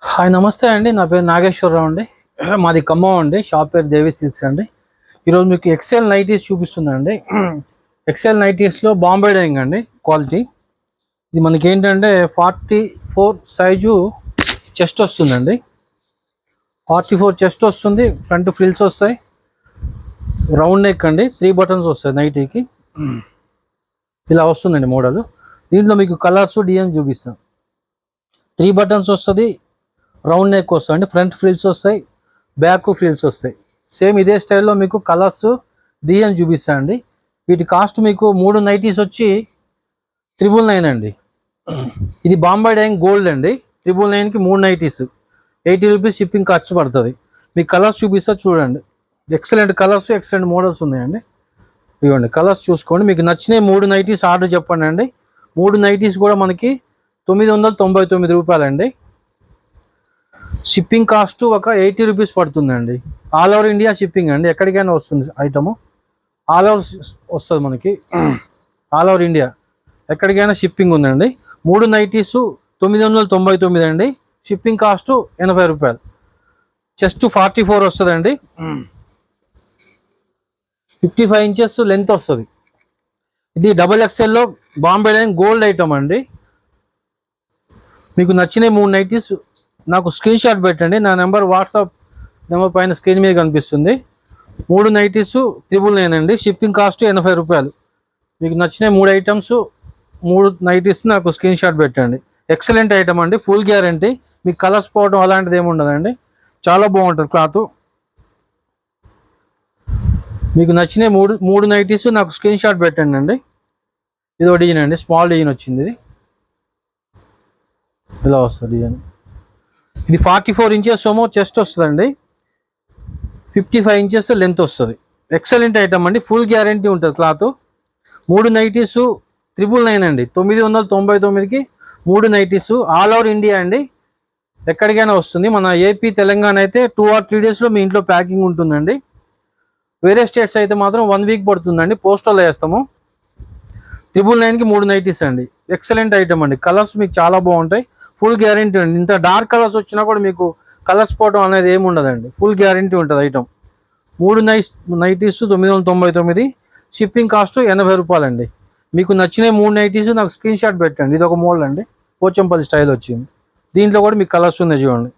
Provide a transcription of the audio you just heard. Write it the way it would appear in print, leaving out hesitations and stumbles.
Hi నమస్తే అండి. నా పేరు నాగేశ్వరరావు అండి. మాది ఖమ్మం అండి. షాప్ పేరు దేవి సిల్క్స్ అండి. ఈరోజు మీకు ఎక్సెల్ నైటీస్ చూపిస్తుందండి. ఎక్సెల్ నైటీస్లో బాంబే డైయింగ్ అండి క్వాలిటీ. ఇది మనకి ఏంటంటే 44 సైజు చెస్ట్ వస్తుందండి. 44 చెస్ట్ వస్తుంది. ఫ్రంట్ ఫ్రిల్స్ వస్తాయి. రౌండ్ నెక్ అండి. 3 బటన్స్ వస్తాయి నైటీకి. ఇలా వస్తుందండి మోడల్. దీంట్లో మీకు కలర్స్ డిజైన్ చూపిస్తాం. 3 బటన్స్ వస్తుంది. రౌండ్ నెక్ వస్తుంది. ఫ్రంట్ ఫ్రిల్స్ వస్తాయి, బ్యాక్ ఫ్రిల్స్ వస్తాయి. సేమ్ ఇదే స్టైల్లో మీకు కలర్స్ డిజైన్ చూపిస్తా అండి. వీటి కాస్ట్ మీకు 3 నైటీస్ వచ్చి 999 అండి. ఇది బాంబే డైయింగ్ గోల్డ్ అండి. 999కి 3 నైటీస్ 80 రూపీస్ షిప్పింగ్ ఖర్చు పడుతుంది. మీకు కలర్స్ చూపిస్తా చూడండి. ఎక్సలెంట్ కలర్స్, ఎక్సలెంట్ మోడల్స్ ఉన్నాయండి. ఇవ్వండి కలర్స్ చూసుకోండి. మీకు నచ్చిన 3 నైటీస్ ఆర్డర్ చెప్పండి అండి. 3 నైటీస్ కూడా మనకి 999 రూపాయలండి. షిప్పింగ్ కాస్ట్ ఒక 80 రూపీస్ పడుతుందండి. ఆల్ ఓవర్ ఇండియా షిప్పింగ్ అండి. ఎక్కడికైనా వస్తుంది ఐటము. ఆల్ ఓవర్ వస్తుంది మనకి. ఆల్ ఓవర్ ఇండియా ఎక్కడికైనా షిప్పింగ్ ఉందండి. 3 నైటీస్ 999 అండి. షిప్పింగ్ కాస్ట్ 80 రూపాయలు. చెస్ట్ 44 వస్తుందండి. 55 ఇంచెస్ లెంత్ వస్తుంది. ఇది డబల్ ఎక్స్ఎల్లో బాంబే డైయింగ్ గోల్డ్ ఐటమ్ అండి. మీకు నచ్చిన 3 నైటీస్ నాకు స్క్రీన్ షాట్ పెట్టండి. నా నెంబర్ వాట్సాప్ నెంబర్ పైన స్క్రీన్ మీద కనిపిస్తుంది. 3 నైటీస్ 999 అండి. షిప్పింగ్ కాస్ట్ 80 రూపాయలు. మీకు నచ్చిన 3 ఐటమ్స్ 3 నైటీస్ నాకు స్క్రీన్ షాట్ పెట్టండి. ఎక్సలెంట్ ఐటమ్ అండి. Full guarantee. మీకు కలర్స్ పోవడం అలాంటిది ఏమి ఉండదండి. చాలా బాగుంటుంది క్లాత్. మీకు నచ్చిన 3 నైటీస్ నాకు స్క్రీన్ షాట్ పెట్టండి అండి. ఇది డిజైన్ అండి. స్మాల్ డిజైన్ వచ్చింది. ఇది ఇలా వస్తుంది డిజైన్. ఇది 44 ఇంచెస్ ఏమో చెస్ట్ వస్తుందండి. 55 ఇంచెస్ లెంత్ వస్తుంది. ఎక్సలెంట్ ఐటమ్ అండి. ఫుల్ గ్యారంటీ ఉంటుంది క్లాత్. 3 నైటీస్ 999 అండి. 999కి 3 నైటీస్. ఆల్ ఓవర్ ఇండియా అండి. ఎక్కడికైనా వస్తుంది. మన ఏపీ తెలంగాణ అయితే 2 or 3 డేస్లో మీ ఇంట్లో ప్యాకింగ్ ఉంటుందండి. వేరే స్టేట్స్ అయితే మాత్రం 1 వీక్ పడుతుందండి. పోస్టల్లో వేస్తాము. 999కి 3 నైటీస్ అండి. ఎక్సలెంట్ ఐటమ్ అండి. కలర్స్ మీకు చాలా బాగుంటాయి. ఫుల్ గ్యారంటీ అండి. ఇంత డార్క్ కలర్స్ వచ్చినా కూడా మీకు కలర్స్ పోవడం అనేది ఏమి ఉండదండి. ఫుల్ గ్యారంటీ ఉంటుంది ఐటమ్. 3 నైటీస్ 999. షిప్పింగ్ కాస్ట్ 80 రూపాయలండి. మీకు నచ్చిన 3 నైటీస్ నాకు స్క్రీన్ షాట్ పెట్టండి. ఇది ఒక మోడల్ అండి. పోచంపల్లి స్టైల్ వచ్చింది. దీంట్లో కూడా మీకు కలర్స్ ఉన్నాయి చూడండి.